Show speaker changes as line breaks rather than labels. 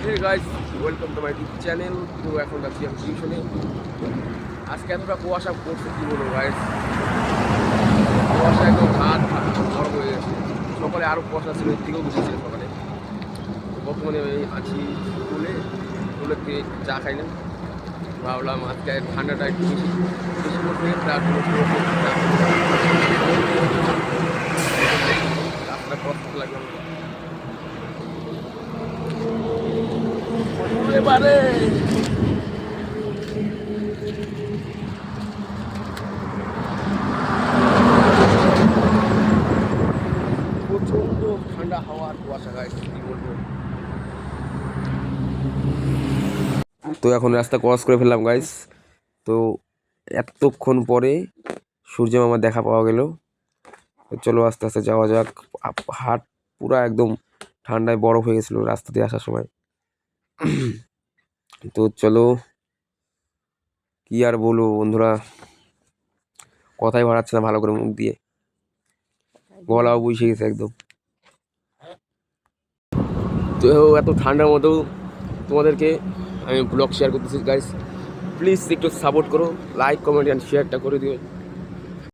Hey guys, welcome to my YouTube channel. তো এখন যাচ্ছি আমি টিউশনে। আজকে এতটা কুয়াশা পড়ছে কী বলবো গাইস, কুয়াশা একদম হাত বড় হয়ে গেছে। সকালে আরও কুয়াশা ছিল, এর থেকেও বেশি ছিল সকালে। বর্তমানে আমি আছি স্কুলের থেকে চা খাইলাম, ভাবলাম আজকে ঠান্ডাটা একটু বেশি বেশি পড়বে, তার জন্য রাস্তাটা ক্রস করতে লাগলাম এবারে। প্রচণ্ড ঠান্ডা হাওয়া আর কুয়াশা গাইস, কী বলবো। তো এখন রাস্তা ক্রস করে ফেললাম গাইস। তো এতক্ষণ পরে সূর্য মামার দেখা পাওয়া গেল। তো চলো আস্তে আস্তে যাওয়া যাক। হাট পুরা একদম ঠান্ডায় বরফ হয়ে গেছিলো রাস্তা দিয়ে আসার সময়। তো চলো, কি আর বলবো বন্ধুরা, কথাই বাড়াচ্ছে না ভালো করে মুখ দিয়ে, গলাও বসে গেছে একদম। তো এত ঠান্ডার মধ্যেও তোমাদেরকে আমি ব্লগ শেয়ার করতেছি গাইস, প্লিজ একটু সাপোর্ট করো, লাইক কমেন্ট অ্যান্ড শেয়ারটা করে দিও।